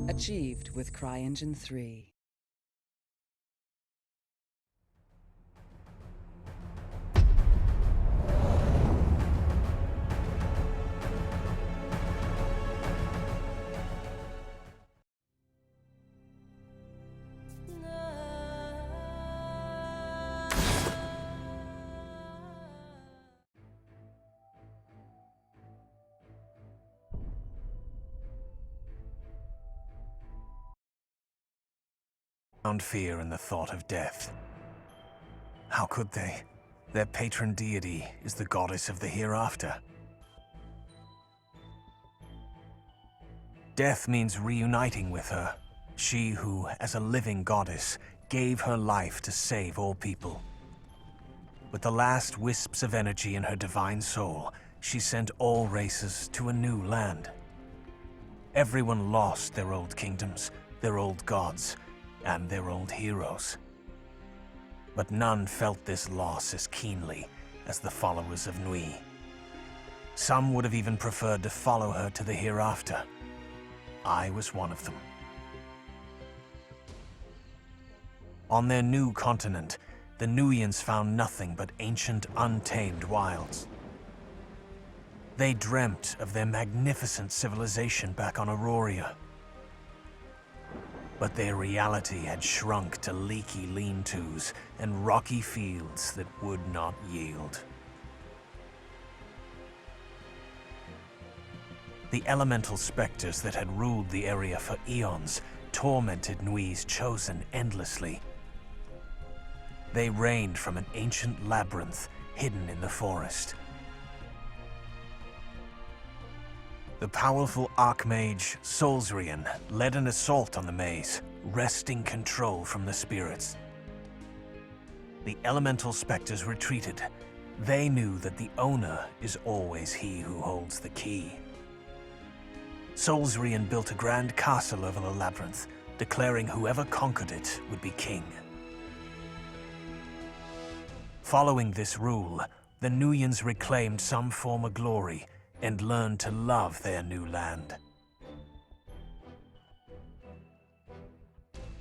Achieved with CryEngine 3. Found fear in the thought of death. How could they? Their patron deity is the goddess of the hereafter. Death means reuniting with her, she who, as a living goddess, gave her life to save all people. With the last wisps of energy in her divine soul, she sent all races to a new land. Everyone lost their old kingdoms, their old gods, and their old heroes. But none felt this loss as keenly as the followers of Nui. Some would have even preferred to follow her to the hereafter. I was one of them. On their new continent, the Nuians found nothing but ancient, untamed wilds. They dreamt of their magnificent civilization back on Aurora. But their reality had shrunk to leaky lean-tos and rocky fields that would not yield. The elemental specters that had ruled the area for eons tormented Nui's chosen endlessly. They reigned from an ancient labyrinth hidden in the forest. The powerful Archmage Solzrian led an assault on the maze, wresting control from the spirits. The elemental specters retreated. They knew that the owner is always he who holds the key. Solzrian built a grand castle over the labyrinth, declaring whoever conquered it would be king. Following this rule, the Nuians reclaimed some former glory and learned to love their new land.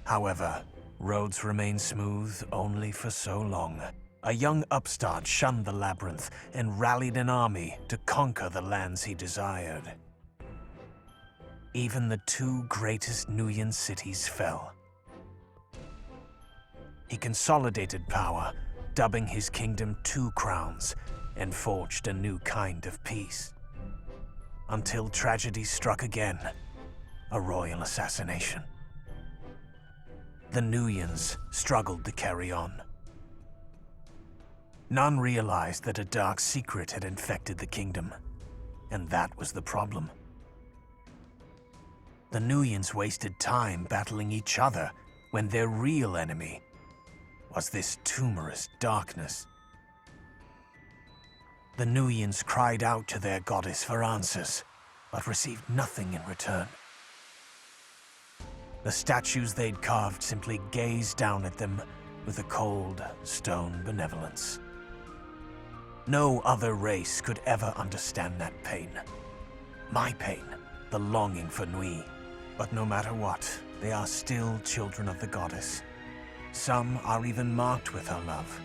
However, roads remained smooth only for so long. A young upstart shunned the labyrinth and rallied an army to conquer the lands he desired. Even the two greatest Nuian cities fell. He consolidated power, dubbing his kingdom Two Crowns, and forged a new kind of peace. Until tragedy struck again, a royal assassination. The Nuians struggled to carry on. None realized that a dark secret had infected the kingdom, and that was the problem. The Nuians wasted time battling each other when their real enemy was this tumorous darkness. The Nuians cried out to their goddess for answers, but received nothing in return. The statues they'd carved simply gazed down at them with a cold, stone benevolence. No other race could ever understand that pain. My pain, the longing for Nui. But no matter what, they are still children of the goddess. Some are even marked with her love.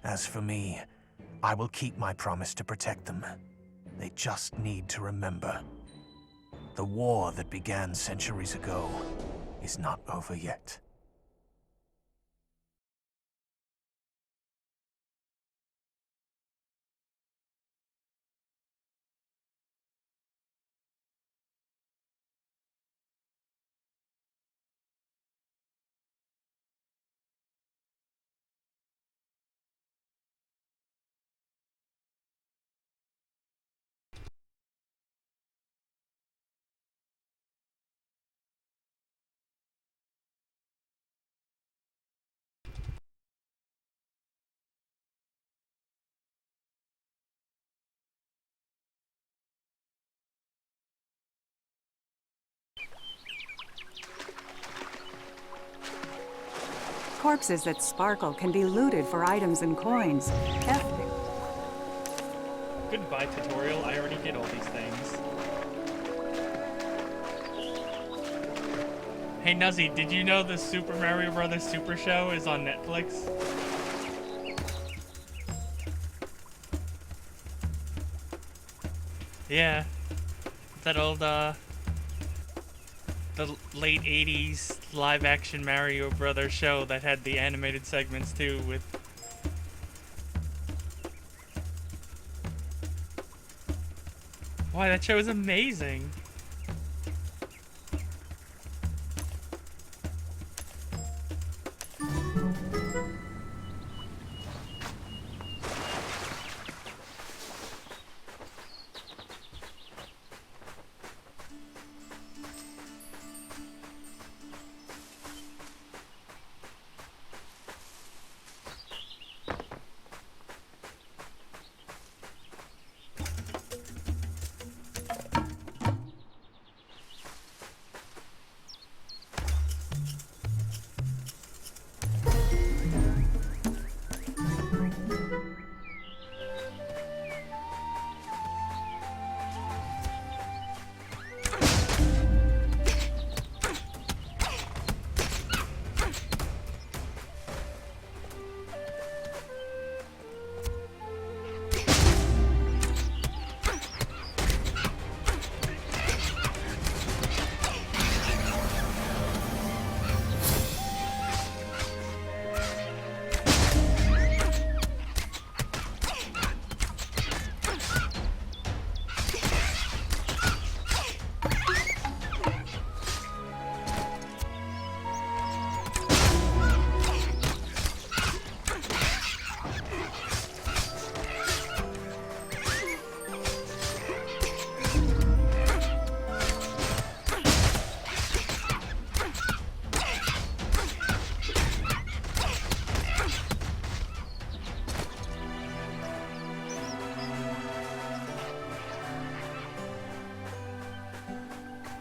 As for me, I will keep my promise to protect them. They just need to remember. The war that began centuries ago is not over yet. Corpses that sparkle can be looted for items and coins. Goodbye, tutorial. I already did all these things. Hey Nuzzy, did you know the Super Mario Brothers Super Show is on Netflix? Yeah. That old, the late 80s live-action Mario Brothers show that had the animated segments too with... Why, that show is amazing!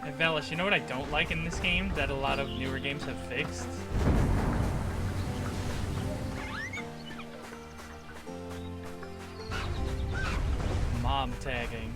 Hey Velis, you know what I don't like in this game that a lot of newer games have fixed? Mob tagging.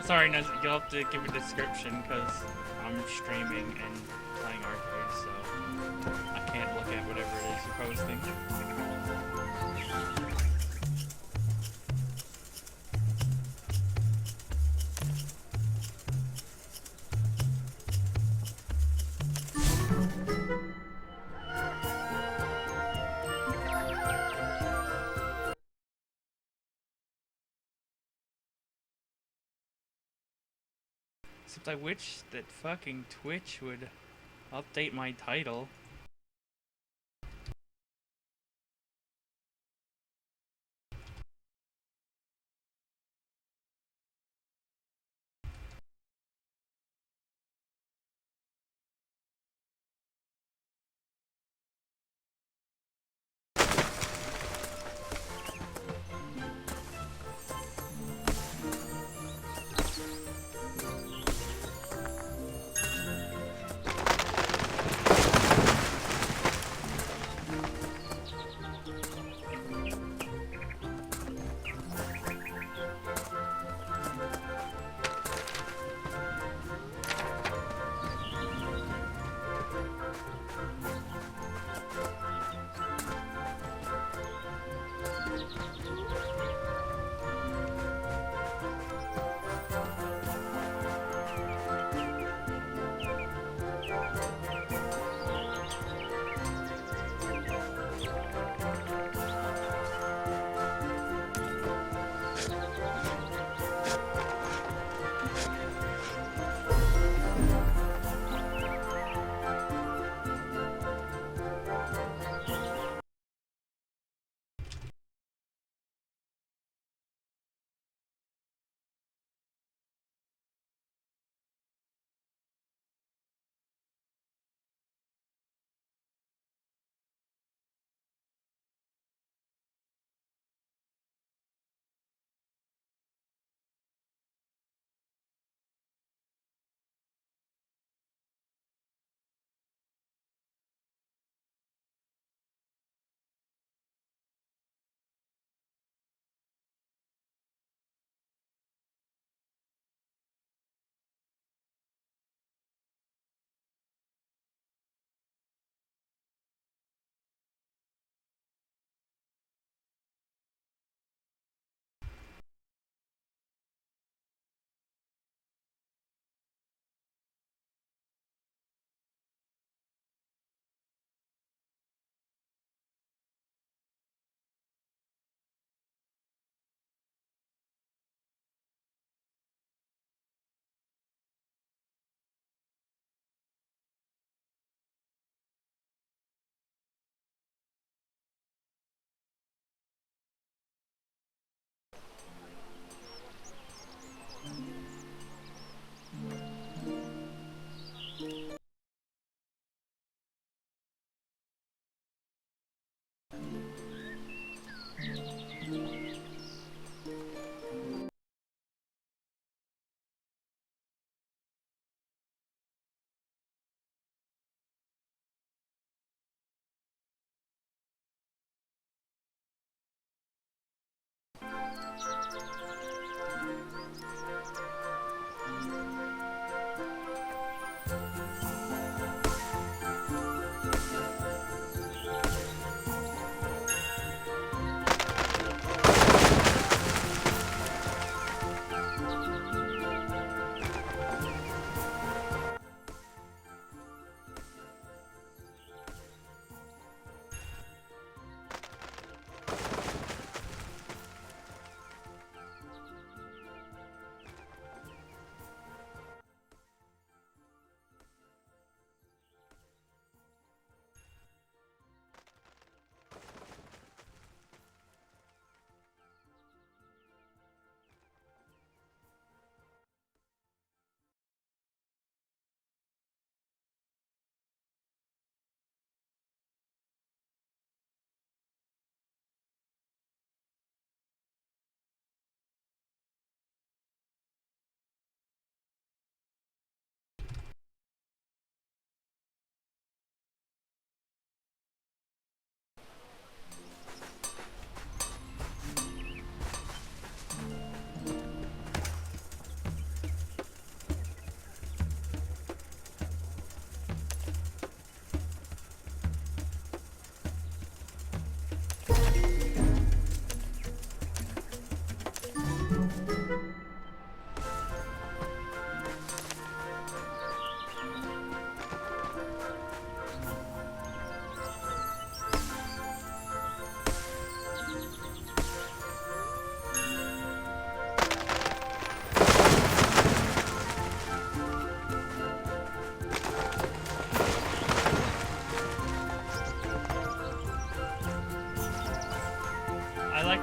Sorry, Nez, you'll have to give a description because I'm streaming and playing ArcheAge, so I can't look at whatever it is you're posting. Except I wish that fucking Twitch would update my title.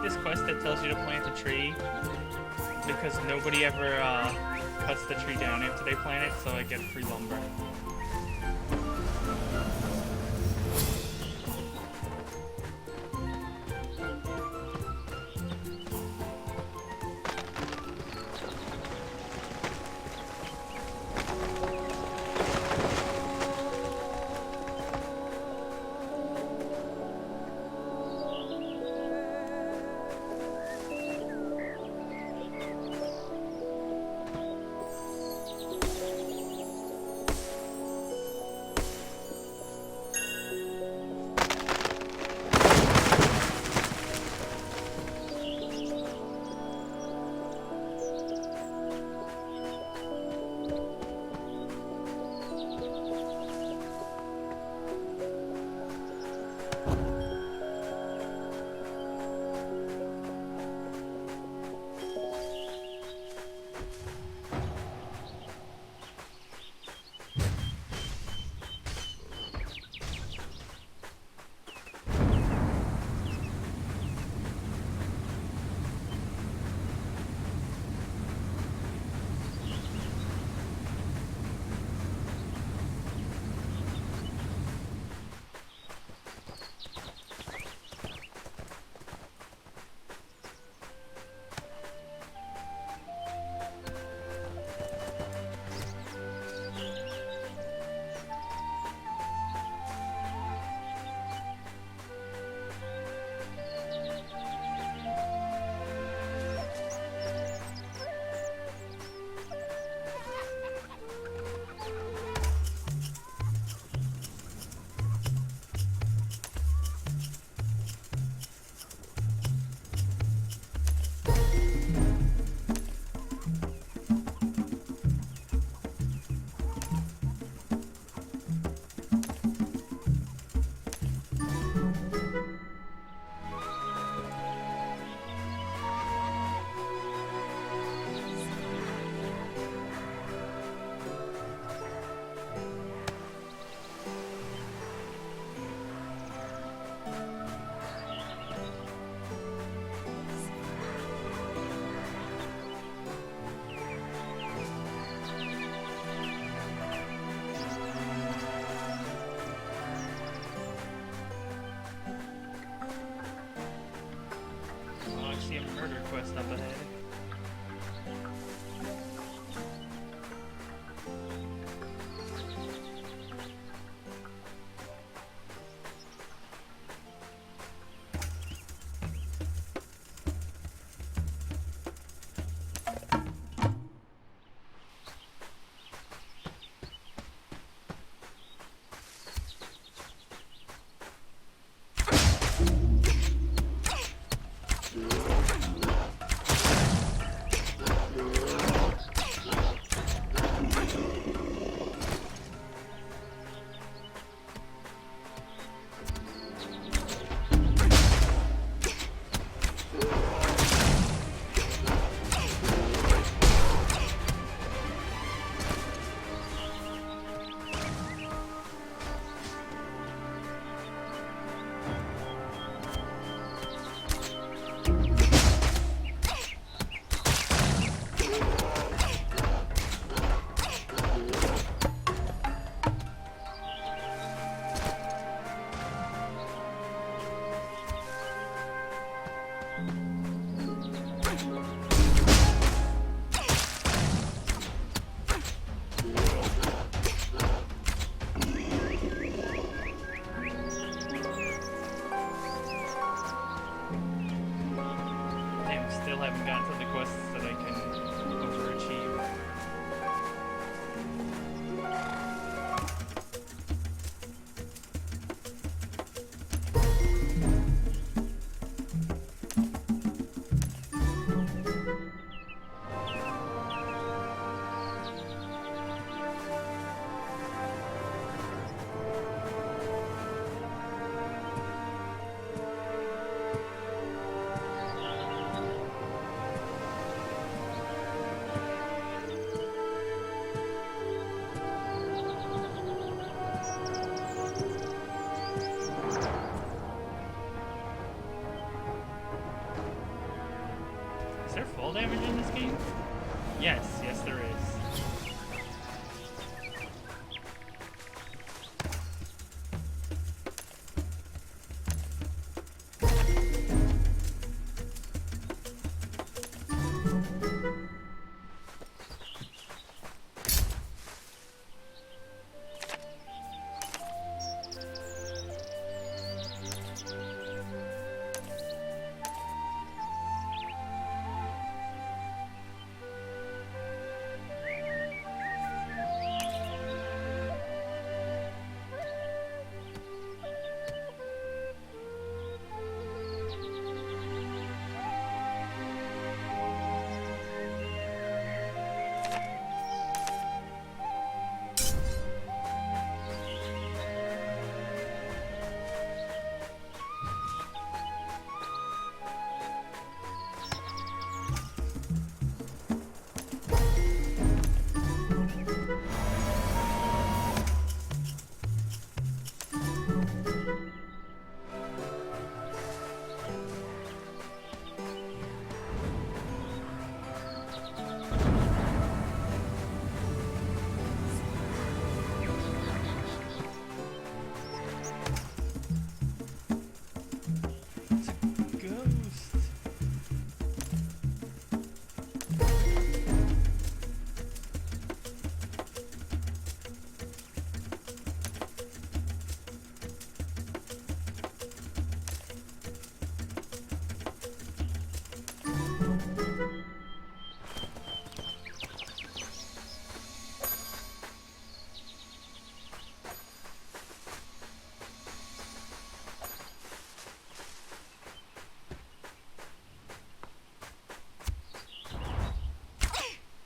like this quest that tells you to plant a tree because nobody ever cuts the tree down after they plant it, so I get free lumber.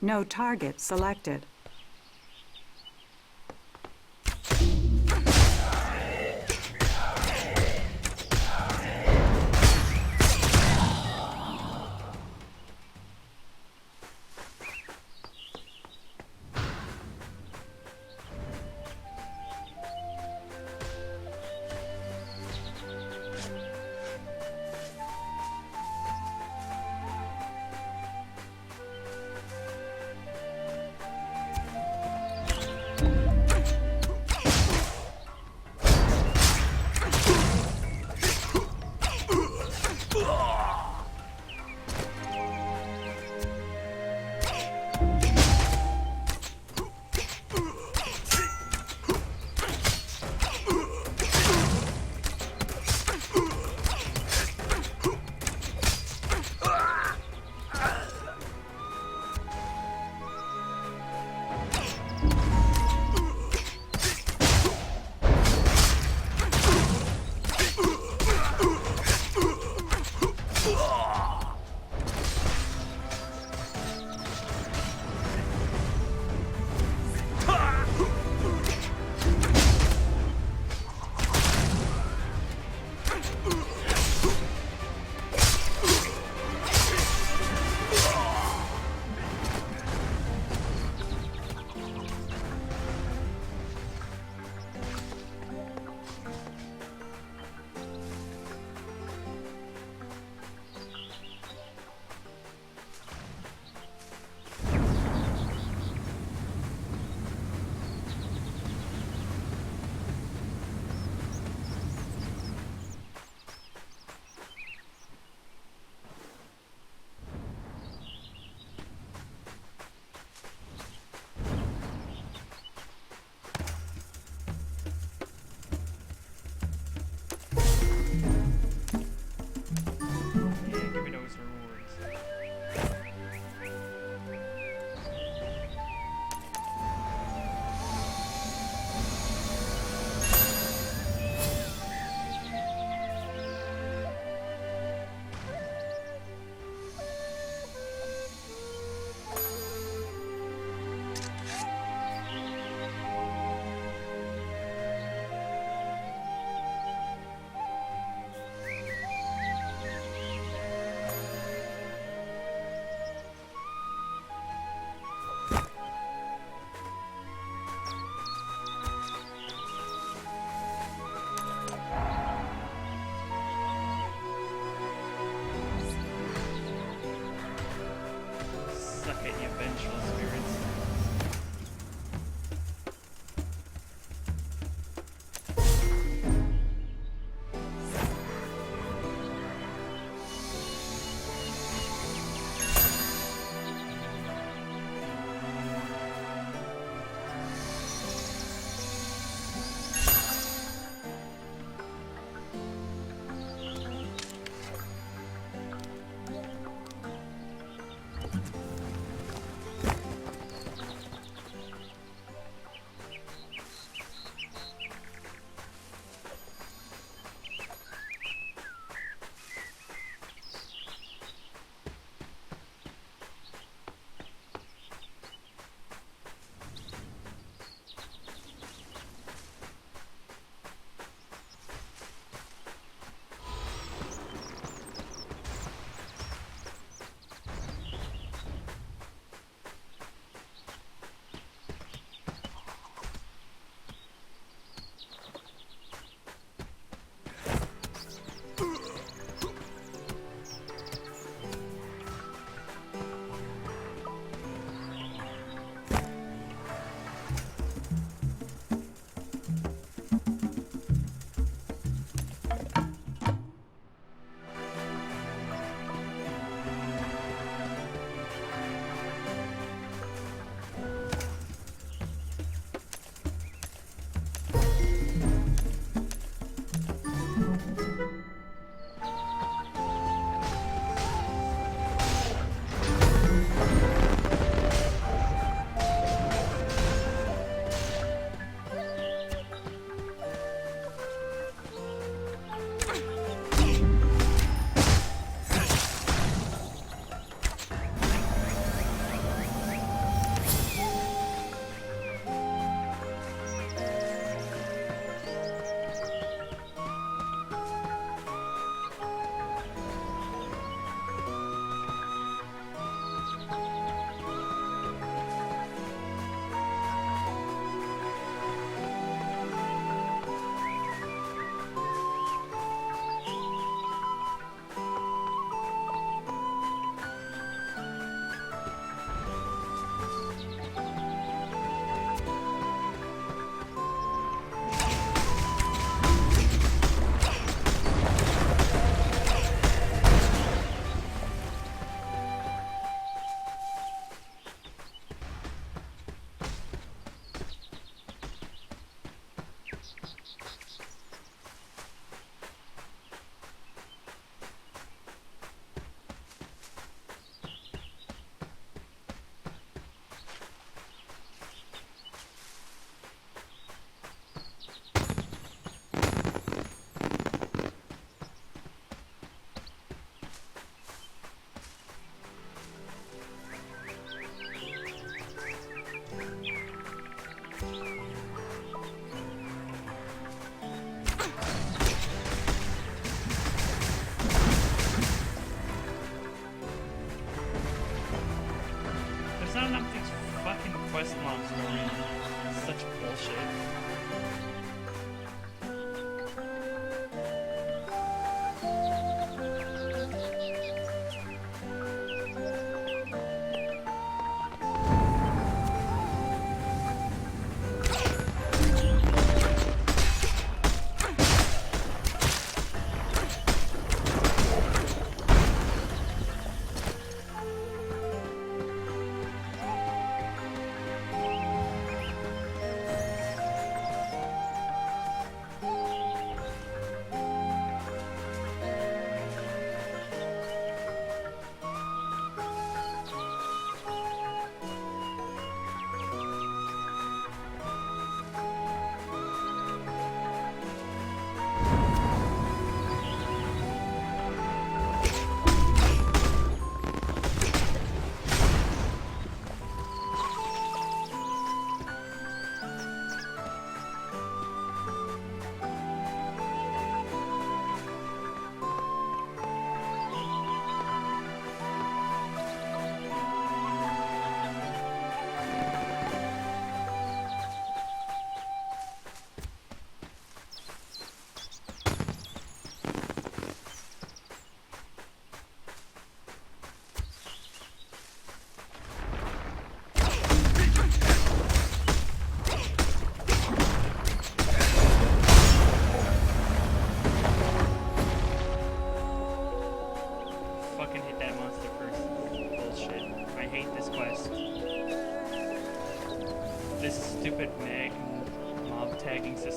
No target selected.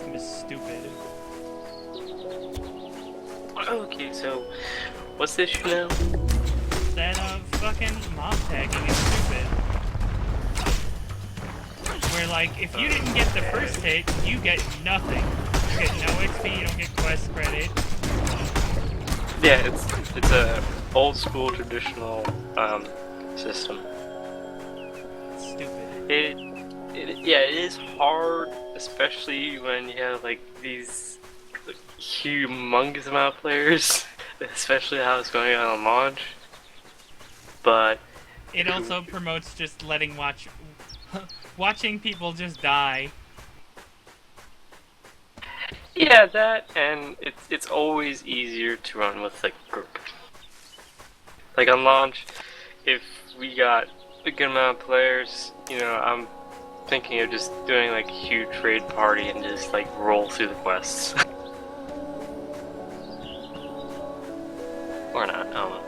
game is stupid. Okay, so what's the issue now? That fucking mob tagging is stupid. Where like, if you didn't get the first hit, you get nothing. You get no XP, you don't get quest credit. Yeah, it's a old school traditional system. Stupid. It is hard, especially when you have like these humongous amount of players, especially how it's going on launch. But it also promotes just watching people just die. Yeah, that, and it's always easier to run with a group. Like on launch, if we got a good amount of players, I'm thinking of just doing like a huge raid party and just like roll through the quests. Or not, I don't know.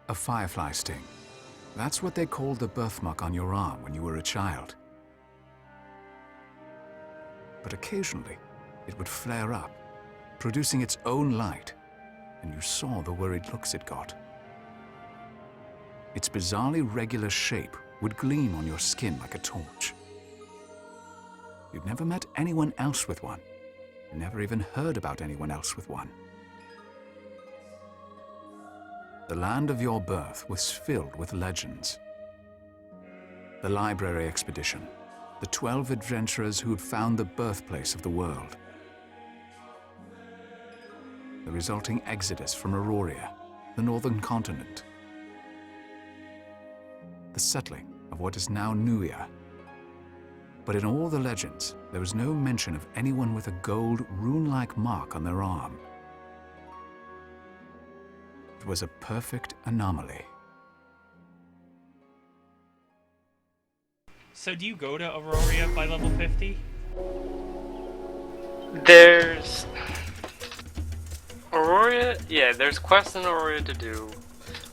A firefly sting. That's what they called the birthmark on your arm when you were a child. But occasionally, it would flare up, producing its own light, and you saw the worried looks it got. Its bizarrely regular shape would gleam on your skin like a torch. You'd never met anyone else with one. You never even heard about anyone else with one. The land of your birth was filled with legends. The library expedition, the 12 adventurers who'd found the birthplace of the world. The resulting exodus from Aurora, the northern continent. The settling of what is now Nuya. But in all the legends, there was no mention of anyone with a gold rune-like mark on their arm. It was a perfect anomaly. So do you go to Aurora by level 50? There's Aurora, yeah, there's quests in Aurora to do,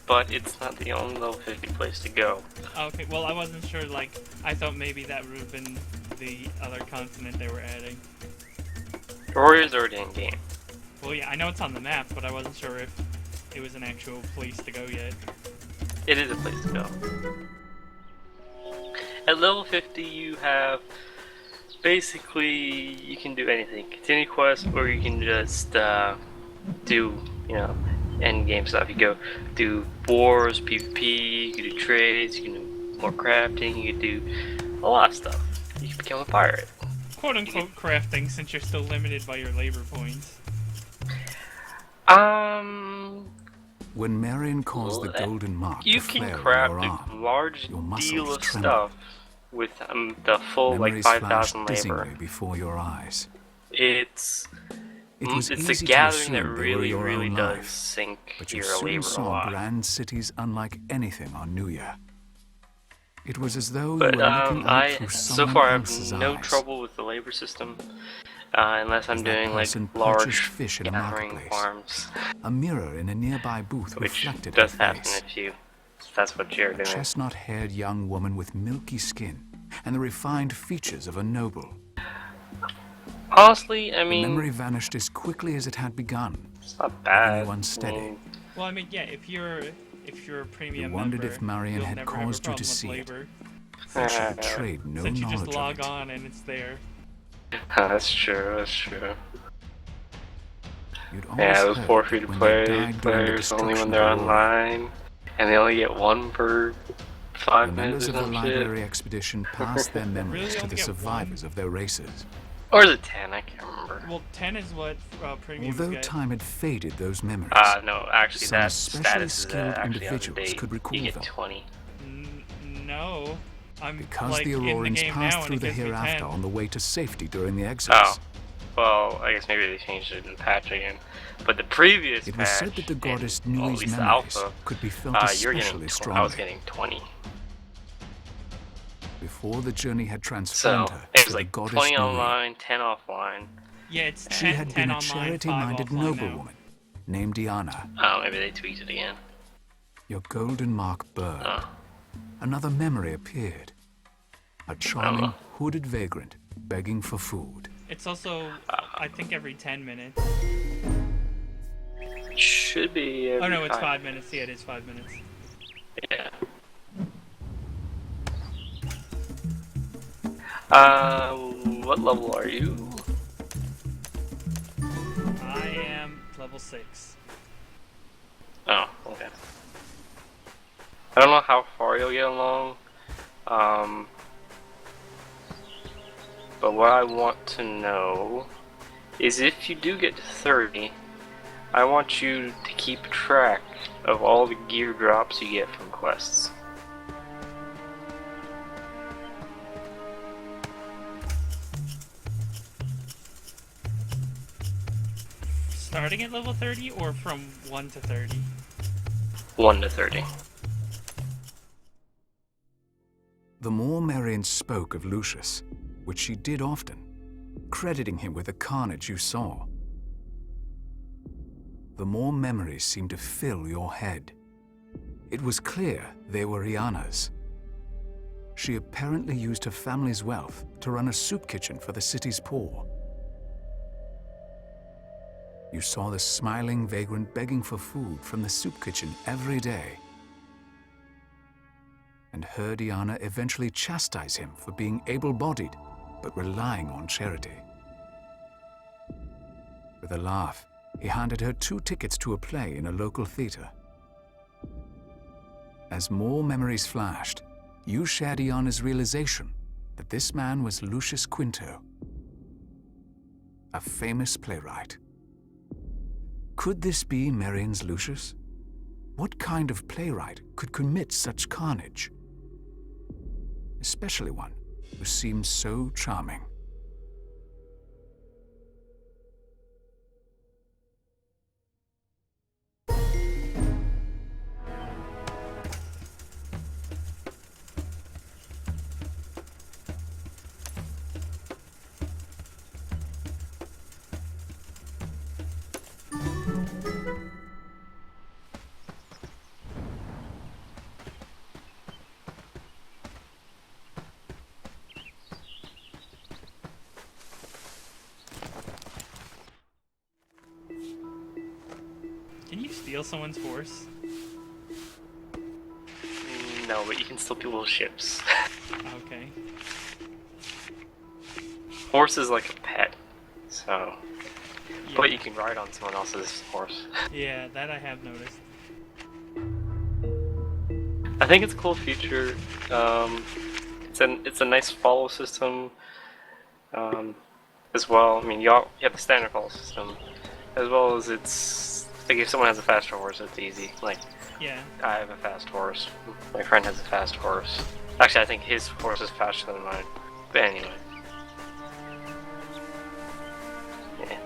but it's not the only level 50 place to go. Okay, well I wasn't sure, like, I thought maybe that would have been the other continent they were adding. Aurora's already in game. Well yeah, I know it's on the map, but I wasn't sure if it was an actual place to go yet. It is a place to go. At level 50 you have, basically, you can do anything. Continue quests, or you can just do, end game stuff. You go do wars, PvP, you can do trades, you can do more crafting, you can do a lot of stuff. You can become a pirate. Quote unquote crafting, since you're still limited by your labor points. When Marion caused the golden mark you to can flare craft on your a arm, large your muscles deal of trembled. stuff with the full Memories like flashed 5,000 labor. dizzyingly before your eyes. It's was a easy to gathering that assume they were really, your really own does life, sink but you your soon labor a saw lot. grand cities unlike anything on Nuya. It was as though But you were looking out through so someone far I have else's no eyes. trouble with the labor system, unless I'm As that doing like person large purchased fish in a gathering marketplace. farms, A mirror in a nearby booth which reflected does her happen face. if that's what you're A doing. chestnut-haired young woman with milky skin and the refined features of a noble. Honestly, I The mean, memory vanished as quickly as it had begun. it's not bad. Anyone I steady. mean, Well, I mean, yeah, if you're a premium You wondered member, if Marion you'll had never have a caused you to problem with see it. labor, That she betrayed no since you knowledge just log of it. on and it's there. that's true. That's true. You'd Yeah, always those heard poor that free-to-play when they died during the players only destruction when they're of Aurora, online, and they only get one per the 5 members minutes of or the some shit. library expedition passed their memories Really to only the get survivors of their races. Or is it 10? I can't remember. Well, 10 is what premiums Although get. time had faded those memories, No, actually, some that especially status is skilled actually out of individuals date. could recall You get them. 20. No, I'm because like the in the Aurorans game passed now through and the it gives me hereafter 10. on the way to safety during the Oh, exodus. well, I guess maybe they changed it in patch again. But the previous It patch, was said that the goddess in, well, at Nui's least the memories alpha, could be felt you're especially getting I was strongly. getting 20. Before the journey had So, transformed her it to was the like goddess 20 Nui. online, 10 offline. Yeah, it's 10, She had 10 been a online, 5 charity-minded offline now. noblewoman, named Diana. Oh, maybe they tweaked it again. Your golden mark burned. Oh. Another memory appeared. A charming, hooded vagrant begging for food. It's also, I think, every 10 minutes. It should be every Oh no, it's 5 5 minutes. Yeah, it is 5 minutes. Yeah. What level are you? I am level 6. Oh, okay. I don't know how far you'll get along. But what I want to know is if you do get to 30, I want you to keep track of all the gear drops you get from quests. Starting at level 30 or from 1 to 30? 1 to 30. The more Marion spoke of Lucius, which she did often, crediting him with the carnage you saw, the more memories seemed to fill your head. It was clear they were Iana's. She apparently used her family's wealth to run a soup kitchen for the city's poor. You saw the smiling vagrant begging for food from the soup kitchen every day, and heard Iana eventually chastise him for being able-bodied but relying on charity. With a laugh, he handed her 2 tickets to a play in a local theater. As more memories flashed, you shared Iana's realization that this man was Lucius Quinto, a famous playwright. Could this be Marion's Lucius? What kind of playwright could commit such carnage? Especially one who seemed so charming. Can you steal someone's horse? No, but you can steal people's ships. Okay. Horse is like a pet, so... Yeah. But you can ride on someone else's horse. Yeah, that I have noticed. I think it's a cool feature. It's a nice follow system as well. I mean, you have the standard follow system, as well as it's like if someone has a faster horse, it's easy. Like Yeah. I have a fast horse. My friend has a fast horse. Actually, I think his horse is faster than mine. But anyway. Yeah.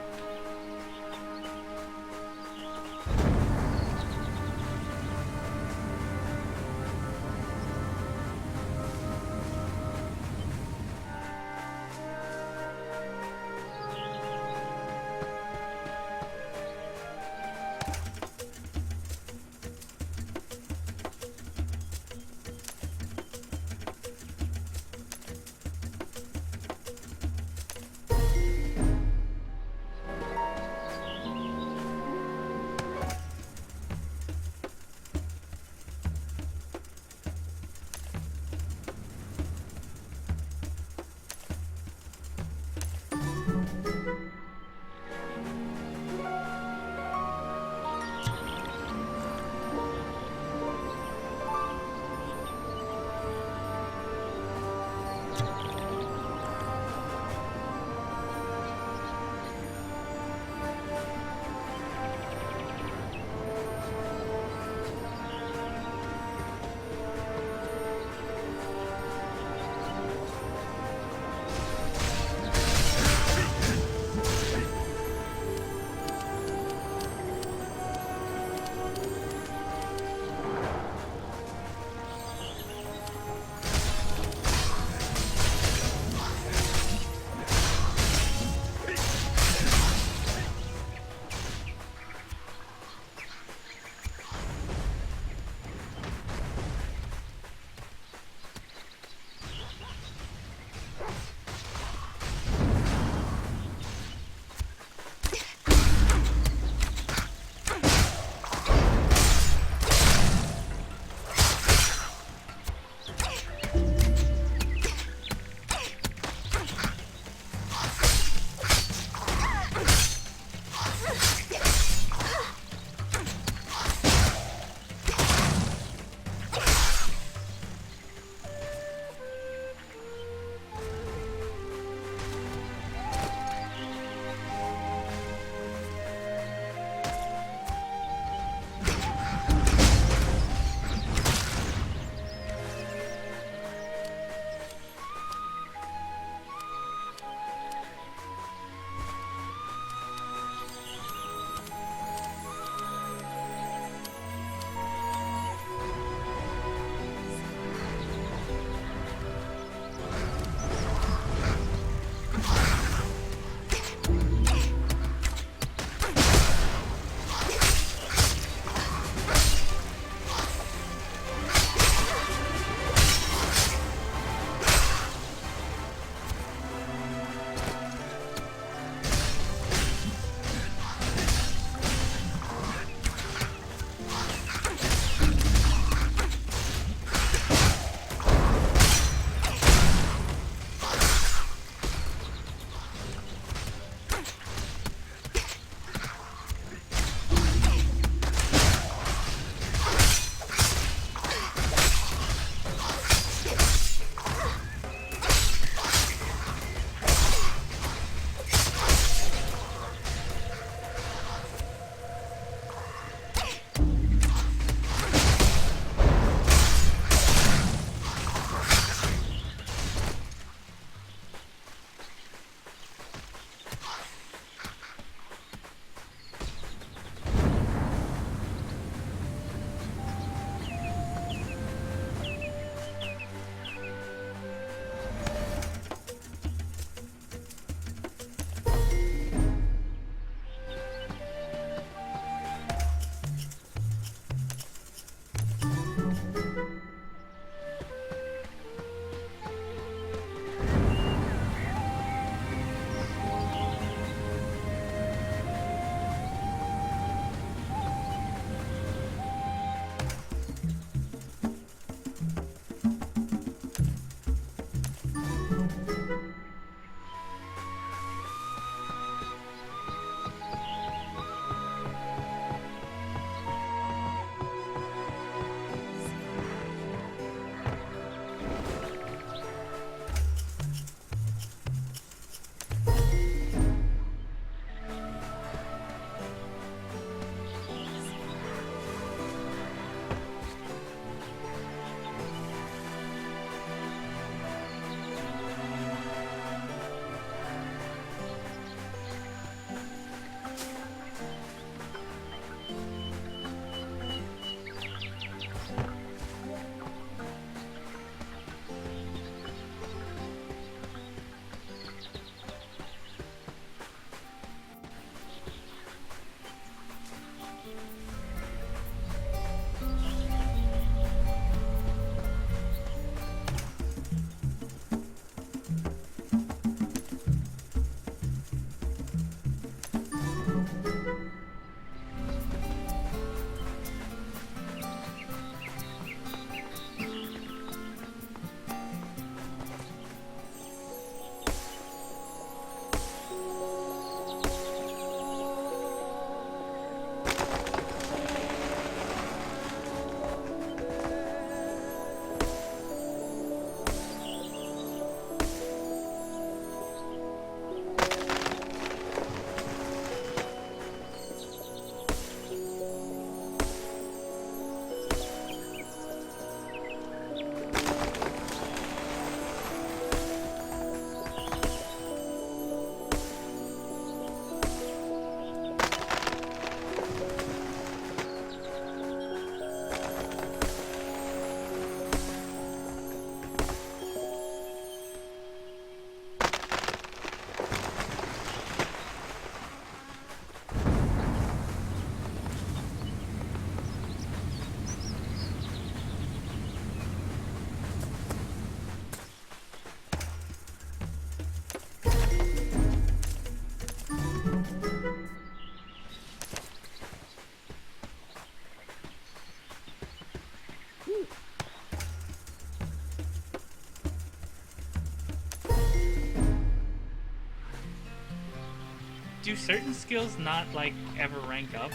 do certain skills not like ever rank up?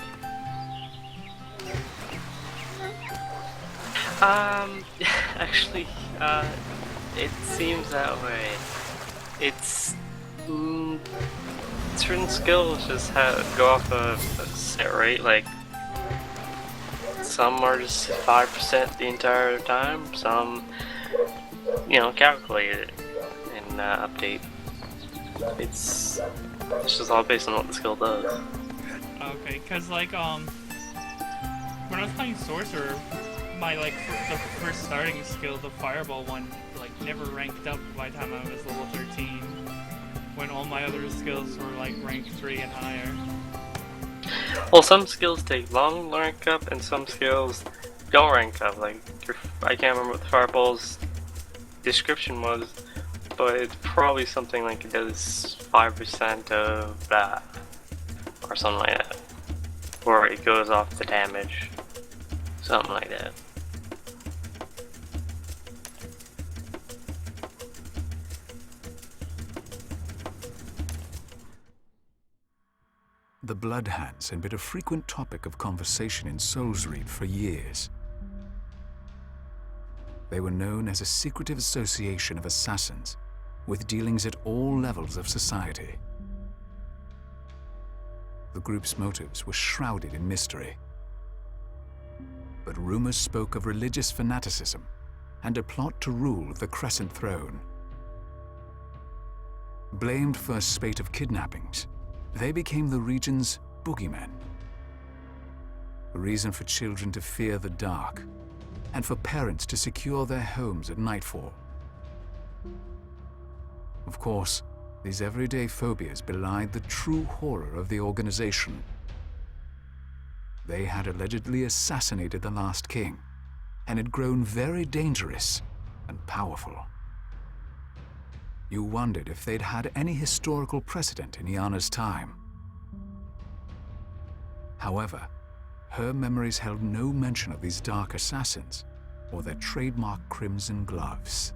Actually, it seems that way. It's certain skills just go off a set rate. Like some are just 5% the entire time. Some, calculate it and update. It's just all based on what the skill does. Okay, cause like when I was playing Sorcerer, my the first starting skill, the Fireball one, like never ranked up by the time I was level 13. When all my other skills were like rank 3 and higher. Well, some skills take long to rank up, and some skills don't rank up. Like I can't remember what the Fireball's description was, but it's probably something like it does 5% of that, or something like that, or it goes off the damage, something like that. The Bloodhands had been a frequent topic of conversation in Soulsreed for years. They were known as a secretive association of assassins, with dealings at all levels of society. The group's motives were shrouded in mystery. But rumors spoke of religious fanaticism and a plot to rule the Crescent Throne. Blamed for a spate of kidnappings, they became the region's boogeymen. A reason for children to fear the dark, and for parents to secure their homes at nightfall. Of course, these everyday phobias belied the true horror of the organization. They had allegedly assassinated the last king, and had grown very dangerous and powerful. You wondered if they'd had any historical precedent in Iana's time. However, her memories held no mention of these dark assassins or their trademark crimson gloves.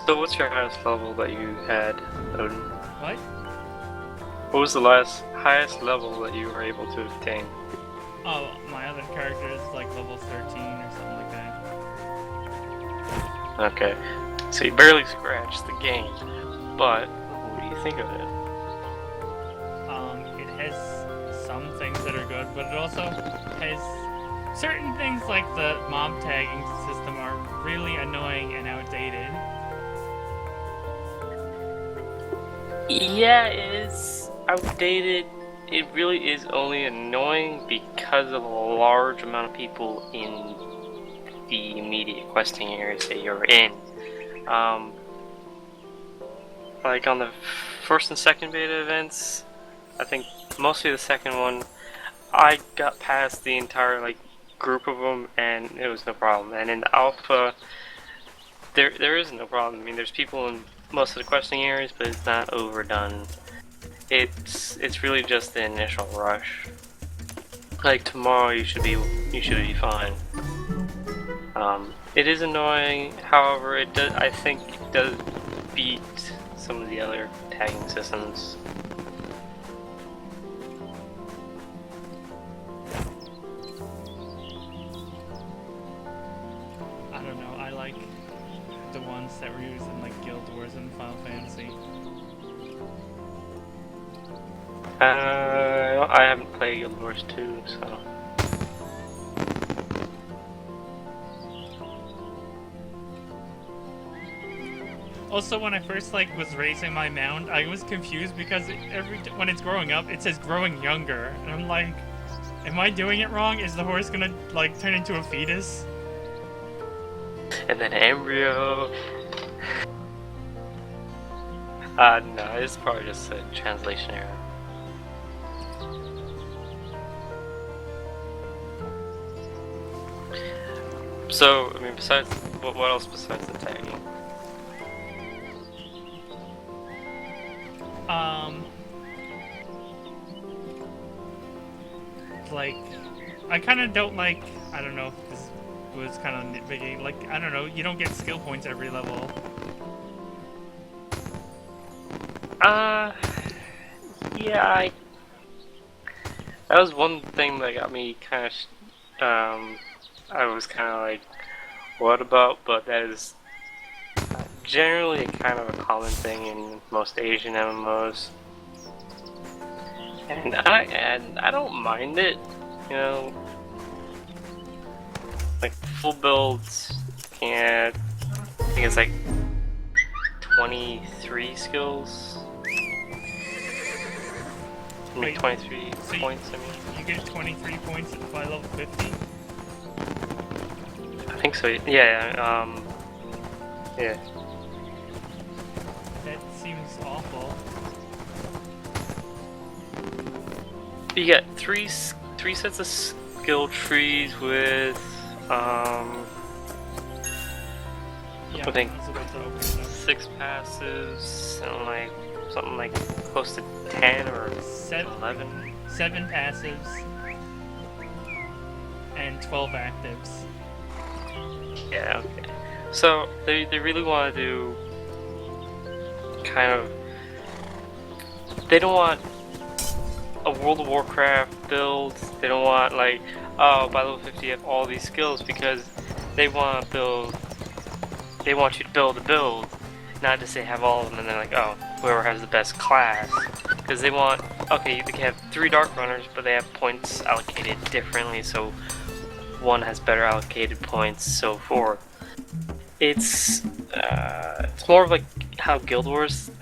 So what's your highest level that you had, Odin? What? What was the highest level that you were able to obtain? Oh, my other character is like level 13 or something like that. Okay, so you barely scratched the game, but what do you think of it? It has some things that are good, but it also has certain things like the mob tagging system are really annoying and outdated. Yeah, it is outdated. It really is only annoying because of a large amount of people in the immediate questing areas that you're in. Like on the first and second beta events, I think mostly the second one, I got past the entire group of them and it was no problem. And in the alpha, there is no problem. I mean, there's people in most of the questing areas, but it's not overdone. It's really just the initial rush. Like tomorrow, you should be fine. It is annoying, however, it does. I think it does beat some of the other tagging systems. I don't know. I like the ones that were used in like Guild Wars and Final Fantasy. I haven't played Guild Wars 2, so. Also, when I first like was raising my mount, I was confused because when it's growing up, it says growing younger, and I'm like, am I doing it wrong? Is the horse gonna like turn into a fetus? And then embryo. No, it's probably just a translation error. So, I mean, besides, what else besides the tagging? Like, I kind of don't like, I don't know if this was kind of nitpicky, like, I don't know, you don't get skill points every level. Yeah, that was one thing that got me kind of, I was kind of like, what about, but that is generally kind of a common thing in most Asian MMOs. And I don't mind it, you know. Like full builds, and I think it's like 23 skills. I mean, Wait, 23 so points. I mean, you get 23 points by level 50? I think so. Yeah. Yeah. That seems awful. You get three sets of skill trees with Yeah, I think was about to open it up. 6 passives and like something like close to 10 or 11. 7 passives and 12 actives. Yeah. Okay. So they really want to do kind of. They don't want a World of Warcraft build. They don't want like, oh, by level 50 you have all these skills, because they want to build. They want you to build a build, not to say have all of them and then like, oh, whoever has the best class. Because they want, okay, they can have 3 Dark Runners, but they have points allocated differently, so one has better allocated points, so forth. It's more of like how Guild Wars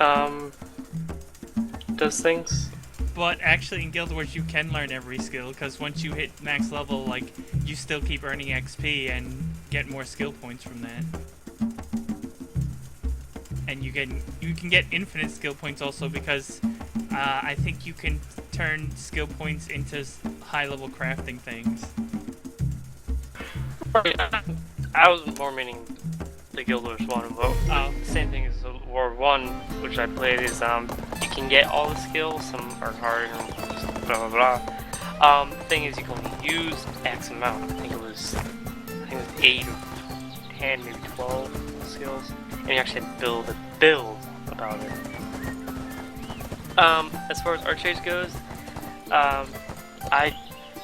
does things. But actually in Guild Wars you can learn every skill, because once you hit max level, like, you still keep earning XP and get more skill points from that. And you can get infinite skill points also, because I think you can turn skill points into high level crafting things. I was more meaning the Guild Wars 1, but same thing as War 1, which I played, is you can get all the skills, some are harder, blah blah blah. The thing is, you can only use X amount. I think it was 8 or 10, maybe 12 skills, and you actually had to build about it. As far as ArcheAge goes, I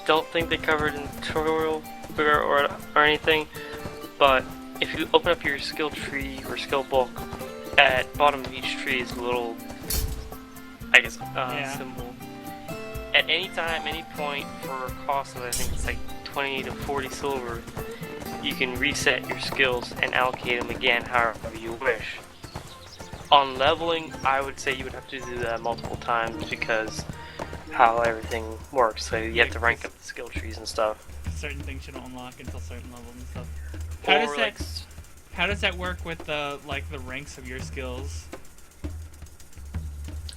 don't think they covered in the tutorial or anything, but if you open up your skill tree or skill book, at bottom of each tree is a little, I guess, symbol. At any time, any point, for a cost of, I think it's like 20 to 40 silver, you can reset your skills and allocate them again however you wish. On leveling, I would say you would have to do that multiple times, because how everything works. So you have to rank up the skill trees and stuff. Certain things you don't unlock until certain levels and stuff. How does that work with the the ranks of your skills?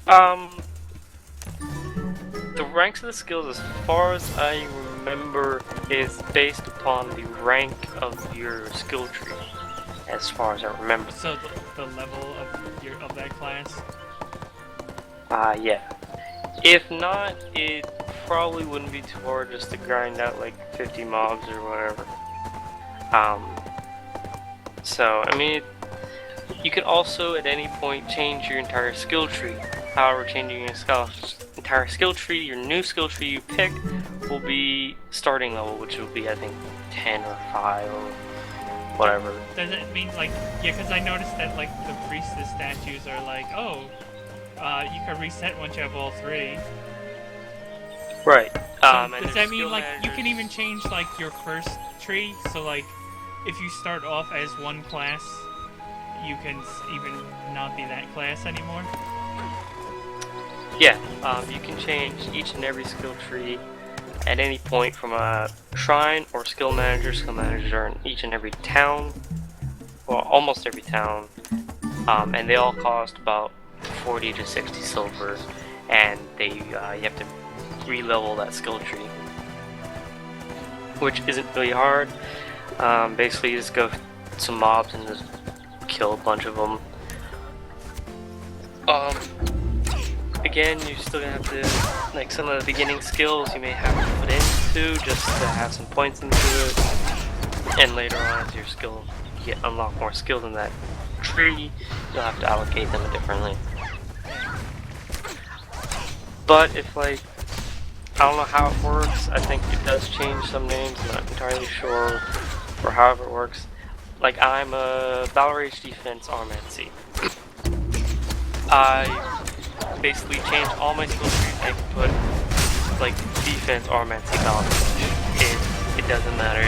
The ranks of the skills, as far as I remember, is based upon the rank of your skill tree. As far as I remember. So the level of that class. Yeah. If not, it probably wouldn't be too hard just to grind out like 50 mobs or whatever. So, I mean, you can also at any point change your entire skill tree. However, changing your entire skill tree, your new skill tree you pick, will be starting level, which will be, I think, 10 or 5 or whatever. Does it mean, like, yeah, because I noticed that, like, the priestess statues are like, oh, you can reset once you have all 3. Right. So And does there's that mean, skill like, you can managers. even change, like, your first tree? So, like, if you start off as one class, you can even not be that class anymore? Yeah, you can change each and every skill tree at any point from a shrine or skill manager. Skill managers are in each and every town, well, almost every town, and they all cost about 40 to 60 silver, and they you have to re-level that skill tree, which isn't really hard. Basically, you just go some mobs and just kill a bunch of them. Again, you're still gonna have to, like, some of the beginning skills you may have to put into just to have some points into it, and later on as your skill, you unlock more skills in that tree, you'll have to allocate them differently. But if, like, I don't know how it works, I think it does change some names, I'm not entirely sure, or however it works. Like, I'm a Battle Rage Defense Armancy. I basically changed all my skill trees and put, like, defense Armancy Battle Rage. It doesn't matter.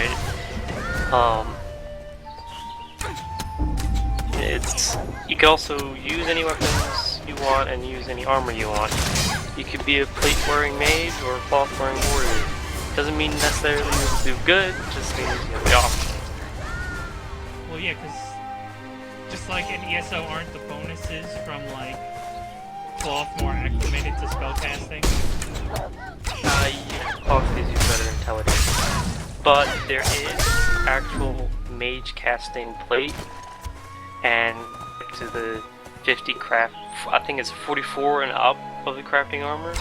You can also use any weapons you want and use any armor you want. You could be a plate-wearing mage or a cloth-wearing warrior. Doesn't mean necessarily you'll do good, just means you'll be awesome. Well, yeah, because just like in ESO, aren't the bonuses from, like, cloth more acclimated to spellcasting? Cloth gives you better intelligence. But there is actual mage casting plate, and to the 50 craft, I think it's 44 and up of the crafting armor.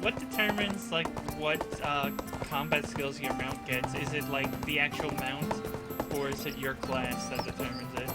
What determines, like, what combat skills your mount gets? Is it, like, the actual mount, or is it your class that determines it?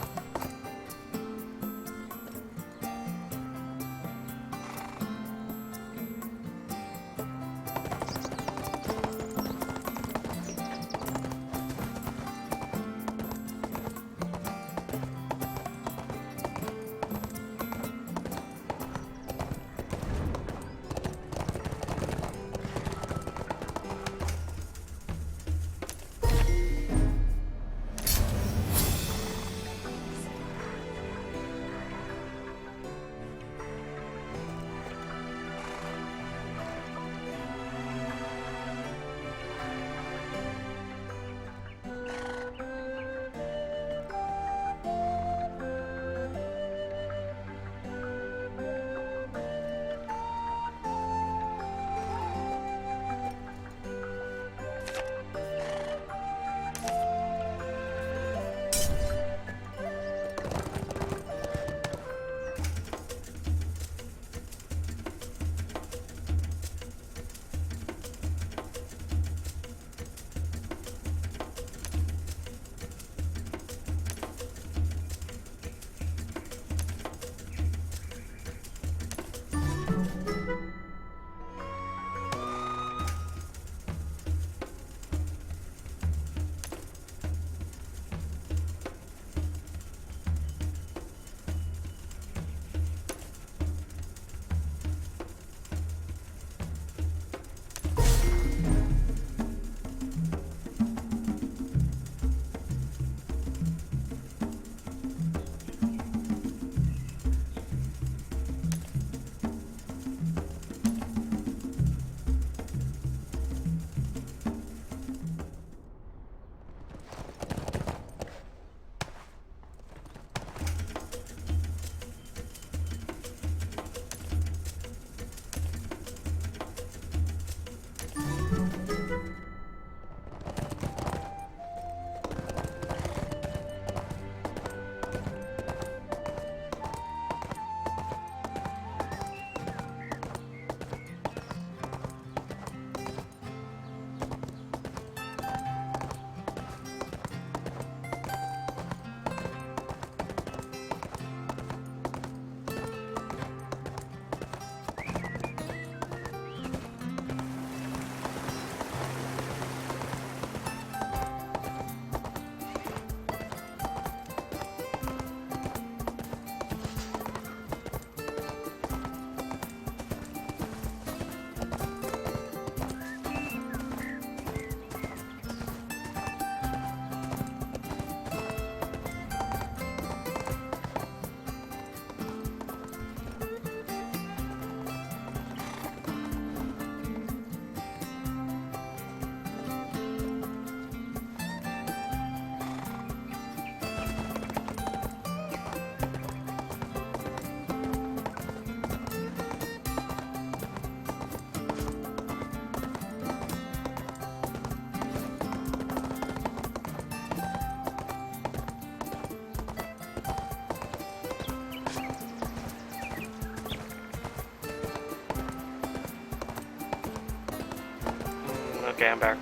Okay, I'm back.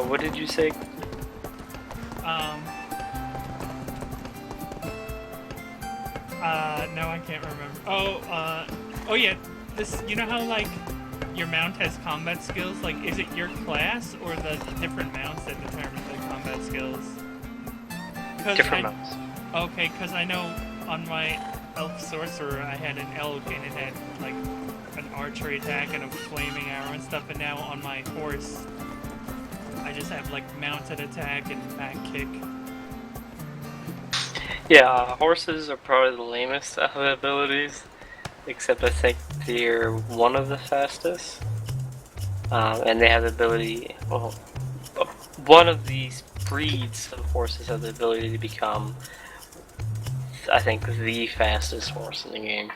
What did you say? No, I can't remember. Oh yeah, this, you know how, like, your mount has combat skills? Like, is it your class or the different mounts that determine the combat skills? Different mounts. Okay, because I know on my elf sorcerer I had an elk and it had, like, an archery attack and a flaming arrow and stuff, and now on my horse I just have, like, mounted attack and back kick. Yeah, horses are probably the lamest of the abilities, except I think they're one of the fastest. And they have the ability, well, one of these breeds of horses have the ability to become, I think, the fastest horse in the game.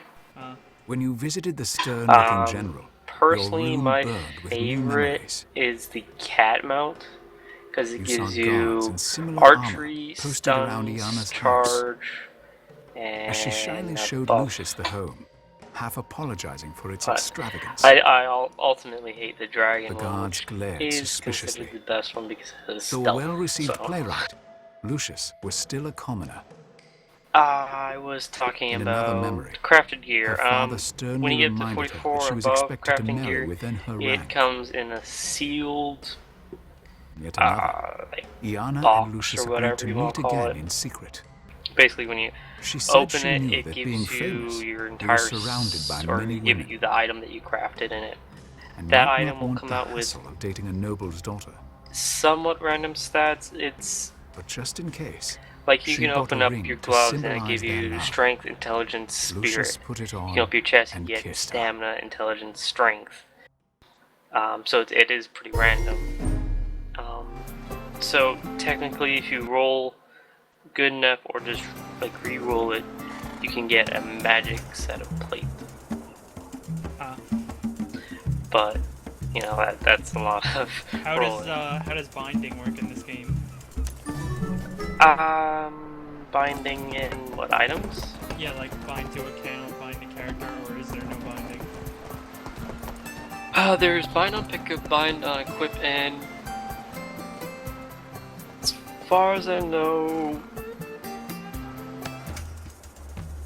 When you visited the stern-looking general, Personally, your room my burned with new favorite memories. is the cat mount, because it You gives saw guards you in similar archery, armor posted around stuns, Iana's house. charge, and As she shyly a showed buff. Lucius the home, half apologizing for its But extravagance. I ultimately hate the dragon The one, guards which glared is suspiciously. considered the best one because of the Though a stealth. well-received so. playwright, Lucius was still a commoner. I was talking In another about memory, crafted gear. her father When sternly you get to reminded her 44 that she or was above expected to crafting marry gear, within her it rank. comes in a sealed Yet another, like Iana box and Lucius or agreed whatever to you want meet to call again it. in secret. Basically, when you She said open she it, knew it that gives being you famous, your he entire was surrounded by or many it gives women, you the item that you crafted in it. and That might item not will want come the out with hassle of dating a noble's daughter. somewhat random stats. It's But just in case, like you she can bought open a up ring your to gloves and it symbolize give their you love. strength, intelligence, Lucius spirit. put it You on can open your chest and and get kissed her. stamina, intelligence, strength. So it is pretty random. So technically, if you roll good enough or just like re-roll it, you can get a magic set of plate. But you know that's a lot of rolling. How does binding work in this game? Binding in what items? Yeah, like bind to account, bind to character, or is there no binding? There's bind on pickup, bind on equip, and as far as I know,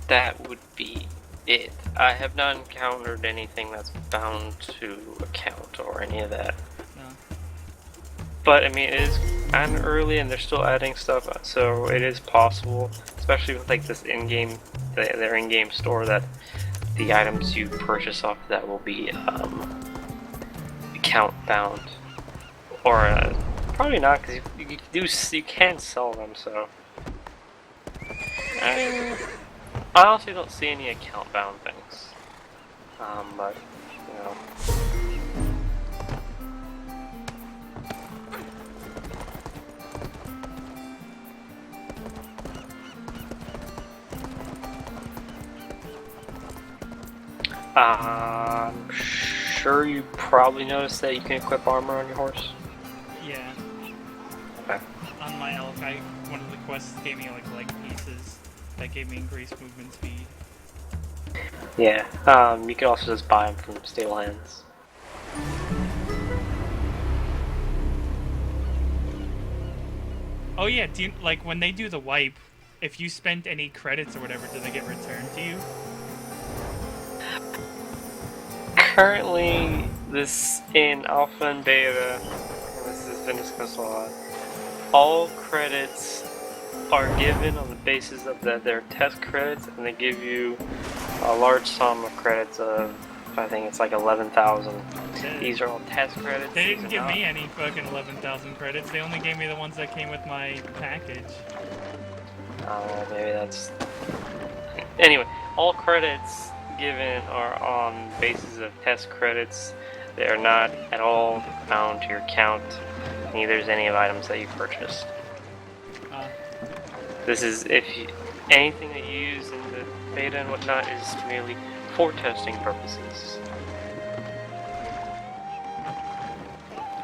that would be it. I have not encountered anything that's bound to account or any of that. No. But I mean, it is kind of early, and they're still adding stuff, so it is possible, especially with like this in-game, their in-game store, that the items you purchase off that will be account bound, or probably not, because you can sell them. So I honestly don't see any account bound things, but you know. I'm sure you probably noticed that you can equip armor on your horse. Yeah. Okay. On my elk, one of the quests gave me like leg pieces that gave me increased movement speed. Yeah. You can also just buy them from stable hands. Oh yeah, do you, like when they do the wipe, if you spent any credits or whatever, do they get returned to you? Currently, this in alpha and beta, and this has been discussed a lot, all credits are given on the basis of their test credits, and they give you a large sum of credits of, I think it's like 11,000. These are all test credits. They These didn't are give not- me any fucking 11,000 credits. They only gave me the ones that came with my package. Maybe that's... Anyway, all credits given are on basis of test credits. They are not at all bound to your count. Neither is any of items that you purchased. This is anything that you use in the beta and whatnot is merely for testing purposes.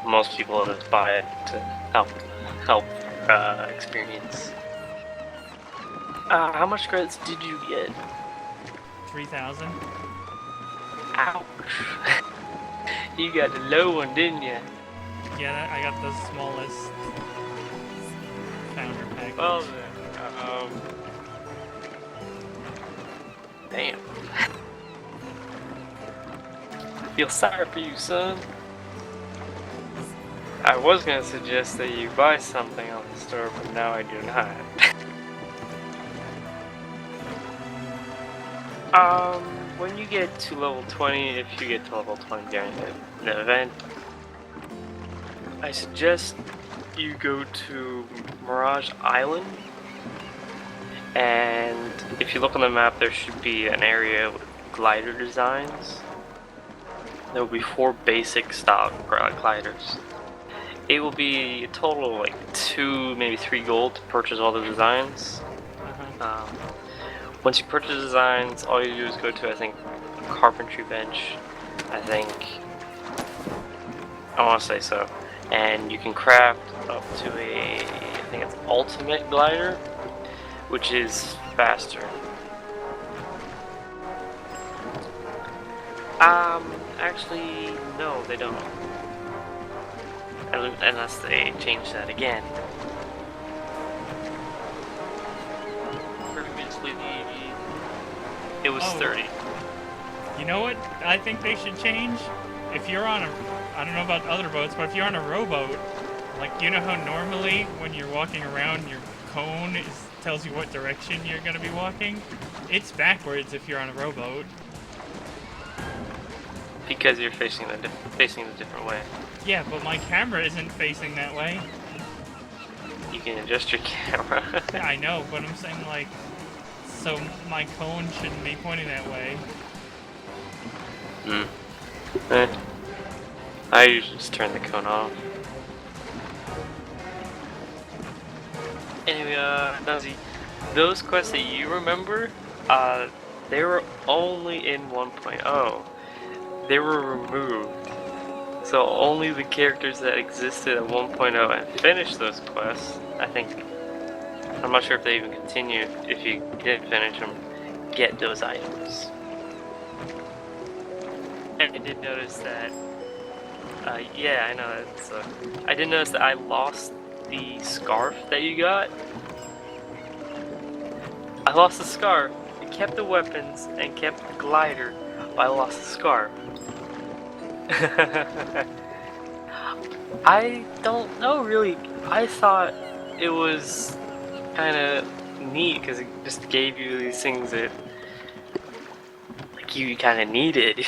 Most people just buy it to help experience. How much credits did you get? 3,000? Ouch! You got the low one, didn't you? Yeah, I got the smallest founder package. Well, damn. I feel sorry for you, son. I was gonna suggest that you buy something on the store, but now I do not. When you get to level 20, if you get to level 20 during the event, I suggest you go to Mirage Island, and if you look on the map, there should be an area with glider designs. There will be 4 basic style gliders. It will be a total of like 2, maybe 3 gold to purchase all the designs. Once you purchase the designs, all you do is go to, I think, carpentry bench, I want to say so, and you can craft up to I think it's ultimate glider, which is faster. Actually, no, they don't. Unless they change that again. Previously, it was 30. You know what I think they should change? If you're on I don't know about other boats, but if you're on a rowboat, like, you know how normally when you're walking around, your cone tells you what direction you're going to be walking? It's backwards if you're on a rowboat. Because you're facing the different way. Yeah, but my camera isn't facing that way. You can adjust your camera. Yeah, I know, but I'm saying, like, so my cone shouldn't be pointing that way. I usually just turn the cone off. Anyway, Nazi, those quests that you remember, they were only in 1.0. They were removed. So only the characters that existed at 1.0 and finished those quests, I think, I'm not sure if they even continued, if you did finish them, get those items. And I did notice that, yeah, I know that sucks. I did notice that I lost the scarf that you got. I lost the scarf. I kept the weapons and kept the glider, but I lost the scarf. I don't know really. I thought it was kind of neat because it just gave you these things that like you kind of needed.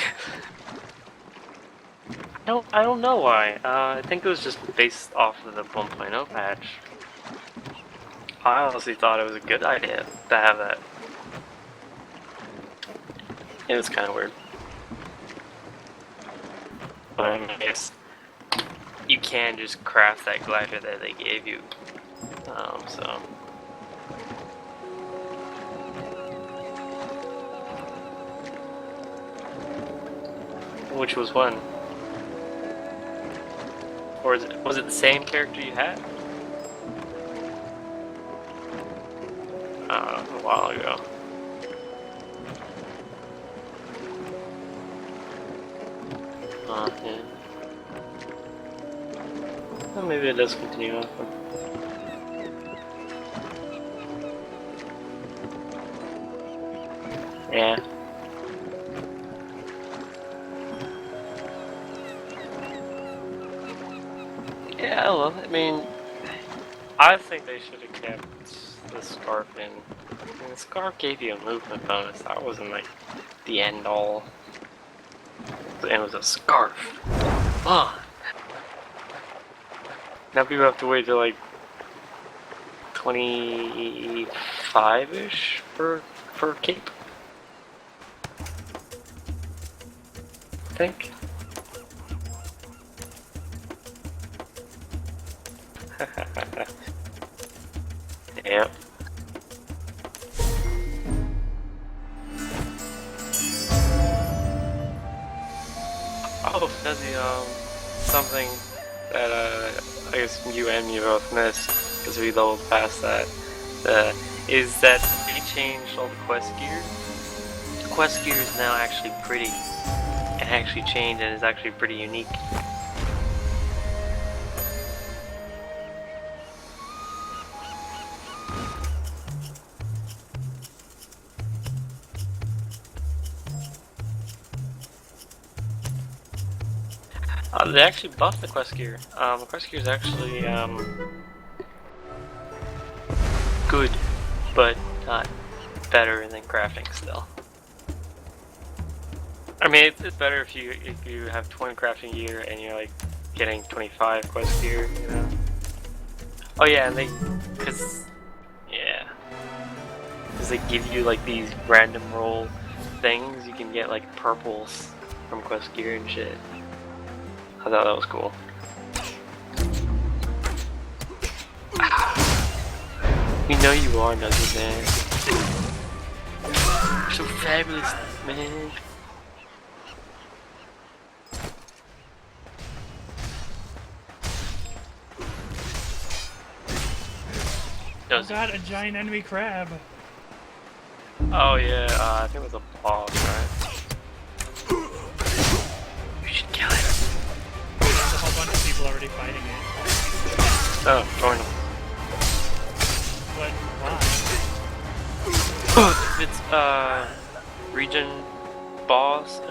I don't know why. I think it was just based off of the 1.0 patch. I honestly thought it was a good idea to have that. It was kind of weird. But I guess you can just craft that glider that they gave you. So. Which was one? Or was it the same character you had? A while ago. Yeah. Well, maybe it does continue on. Yeah. Yeah, well, I mean, I think they should have kept the scarf in. I mean, the scarf gave you a movement bonus. That wasn't like the end all. It was a scarf. Ah. Now people have to wait till like 25-ish for a cape. I think. Yep. Oh, does he, something that, I guess you and me both missed, because we leveled past that, is that they changed all the quest gear. The quest gear is now actually pretty, and actually changed, and is actually pretty unique. They actually buffed the quest gear. The quest gear is actually good, but not better than crafting still. I mean, it's better if you have 20 crafting gear and you're like getting 25 quest gear, you know. Oh yeah, and because they give you like these random roll things. You can get like purples from quest gear and shit. I thought that was cool. We know you are, Nugget Man. You're so fabulous, man. Oh god, a giant enemy crab. Oh yeah, I think it was a boss, right? You should kill it. There's a whole bunch of people already fighting it. Oh, join them. But why? It's region boss.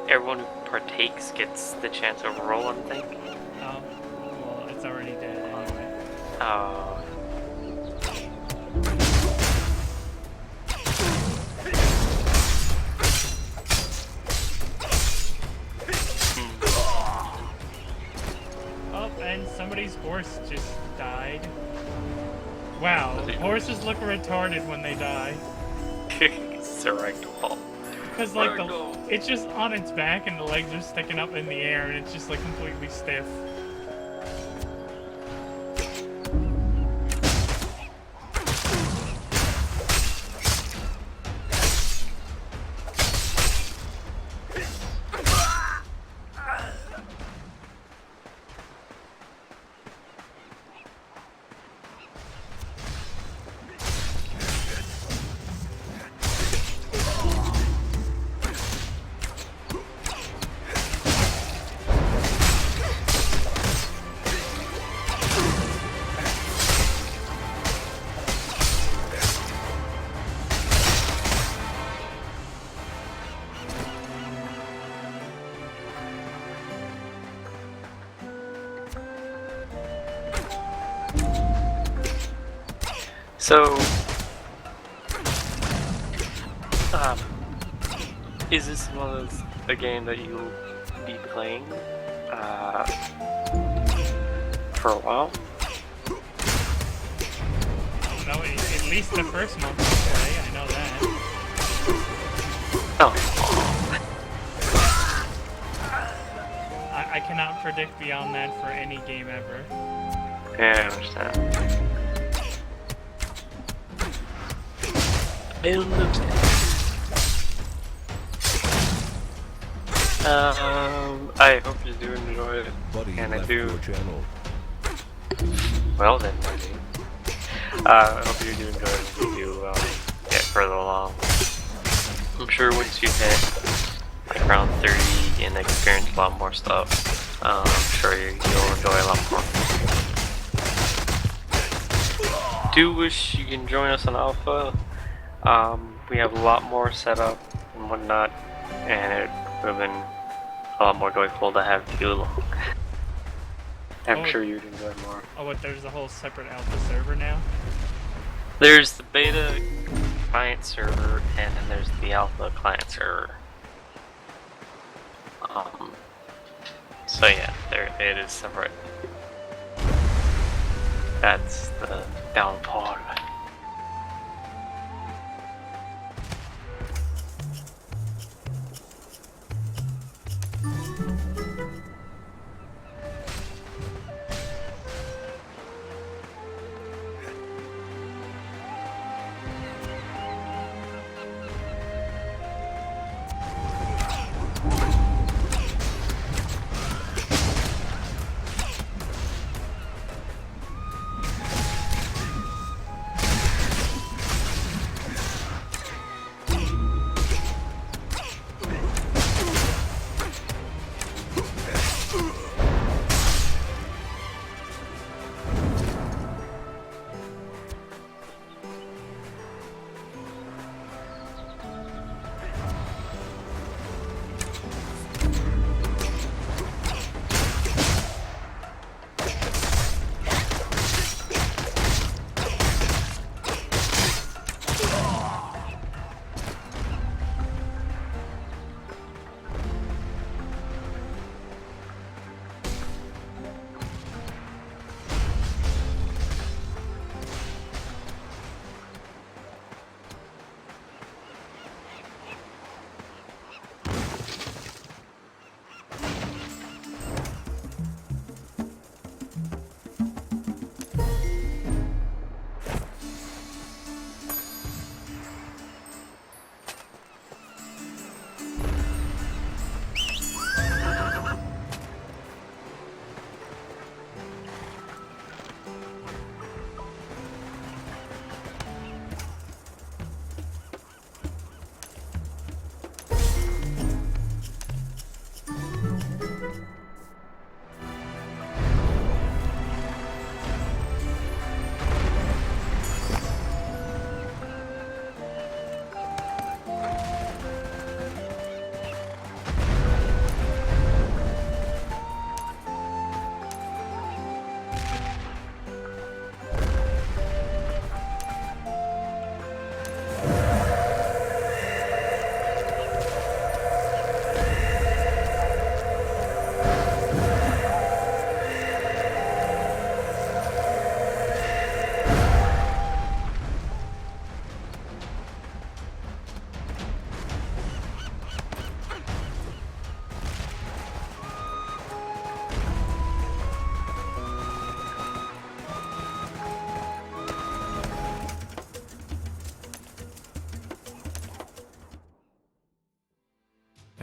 Everyone who partakes gets the chance of roll, I think. Oh, well, it's already dead anyway. Oh. Oh, and somebody's horse just died. Wow, horses look retarded when they die. It's a ragdoll. Because like it's just on its back and the legs are sticking up in the air and it's just like completely stiff. So, is this one of those, a game that you'll be playing for a while? No, at least the first month I'll play, I know that. Oh. I cannot predict beyond that for any game ever. Yeah, I understand. I hope you do enjoy it, and I do. Well then, buddy. I hope you do enjoy it when you get further along. I'm sure once you hit like around 30 and experience a lot more stuff, I'm sure you'll enjoy a lot more. Do wish you can join us on Alpha. We have a lot more set up and whatnot, and it would have been a lot more joyful to have you along. I'm sure you'd enjoy more. Oh, what, there's a whole separate alpha server now? There's the beta client server, and then there's the alpha client server. So yeah, it is separate. That's the downfall.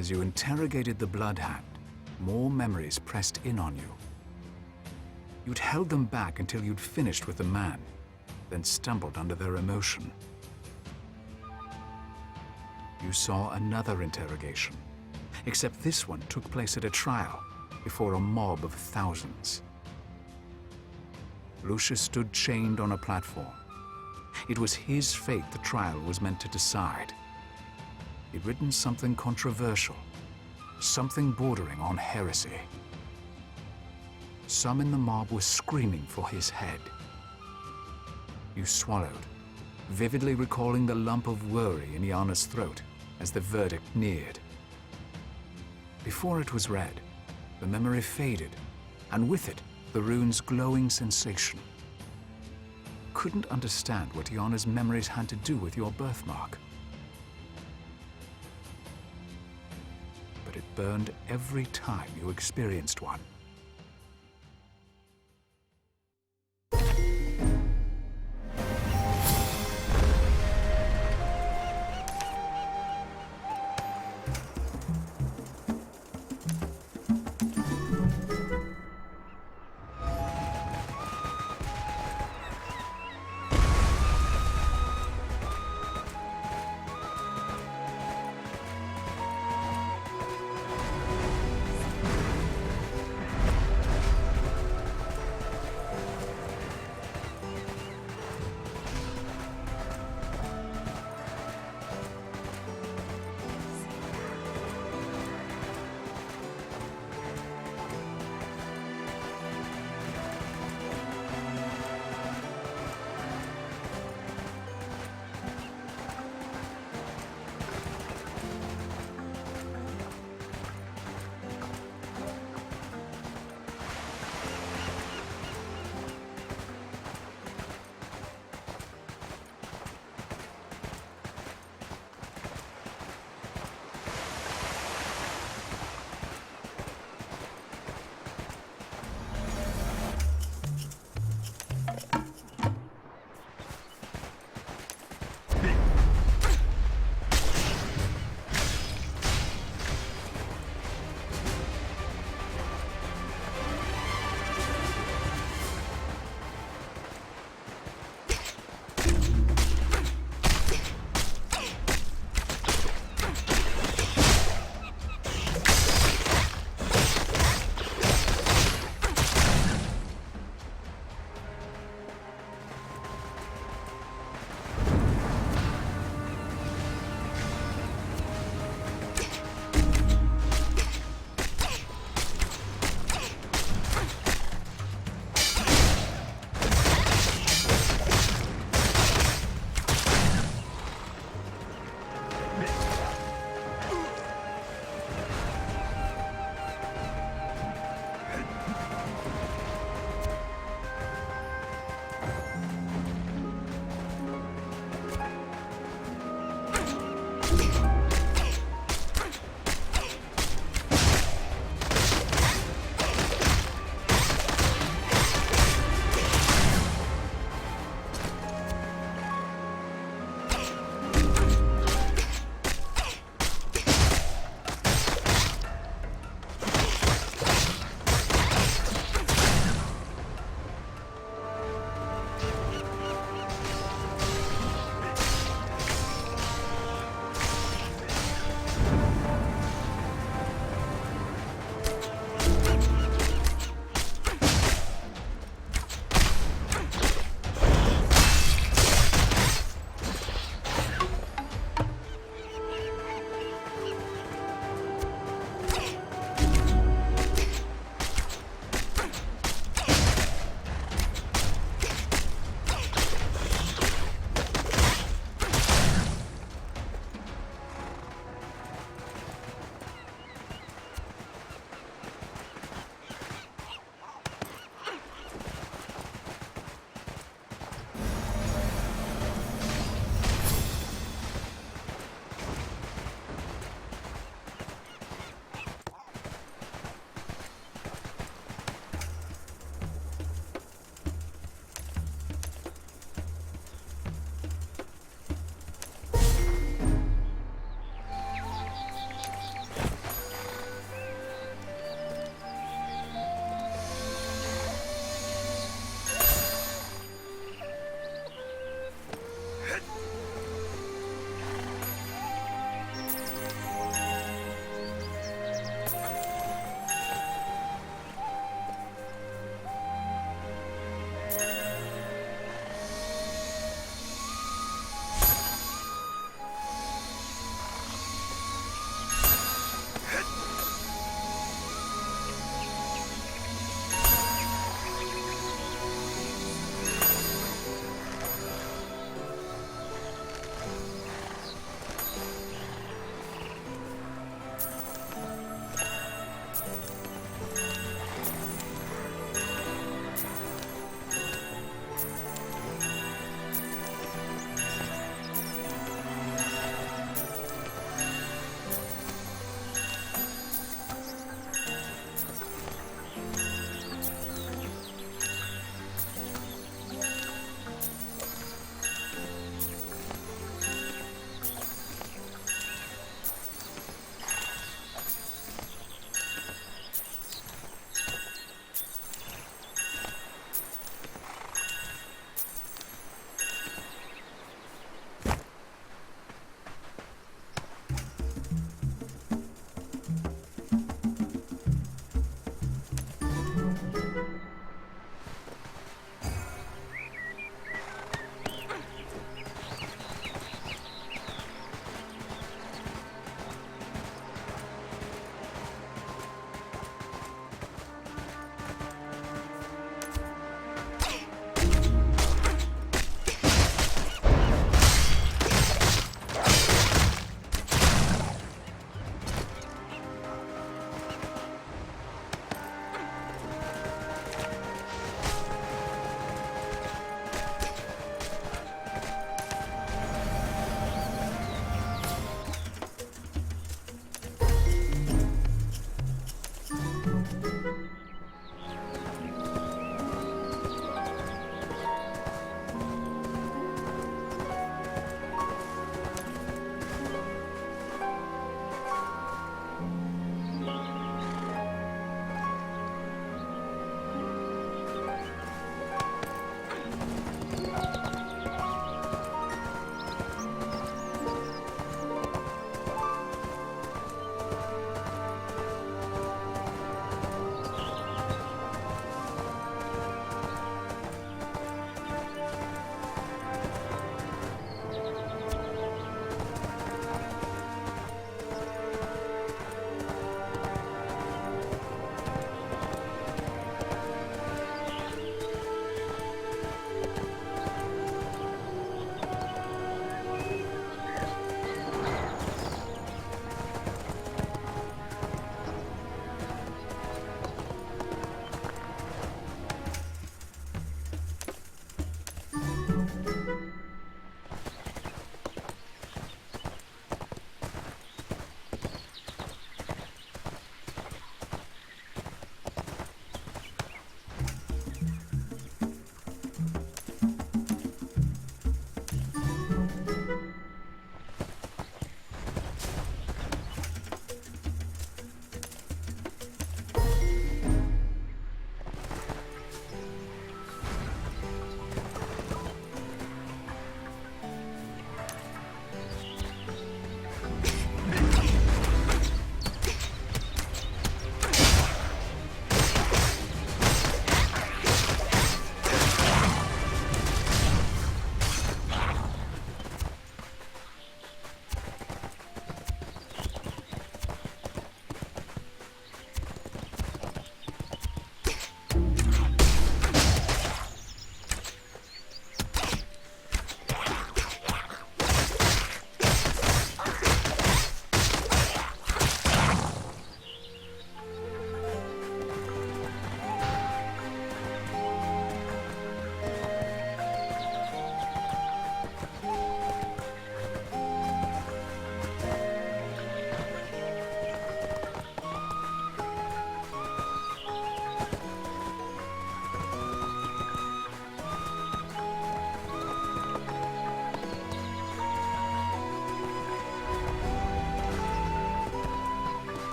As you interrogated the Bloodhound, more memories pressed in on you. You'd held them back until you'd finished with the man, then stumbled under their emotion. You saw another interrogation, except this one took place at a trial before a mob of thousands. Lucius stood chained on a platform. It was his fate the trial was meant to decide. He'd written something controversial, something bordering on heresy. Some in the mob were screaming for his head. You swallowed, vividly recalling the lump of worry in Iana's throat as the verdict neared. Before it was read, the memory faded, and with it, the rune's glowing sensation. Couldn't understand what Iana's memories had to do with your birthmark. But it burned every time you experienced one.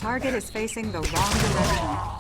Target is facing the wrong direction.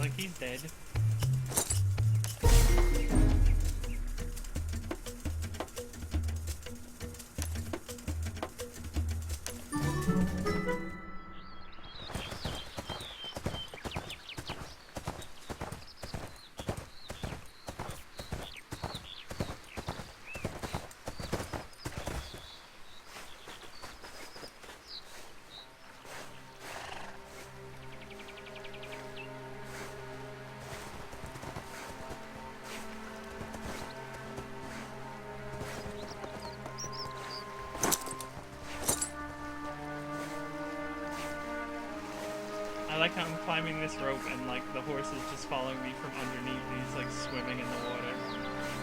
like he's dead. I like how I'm climbing this rope and like the horse is just following me from underneath. He's like swimming in the water.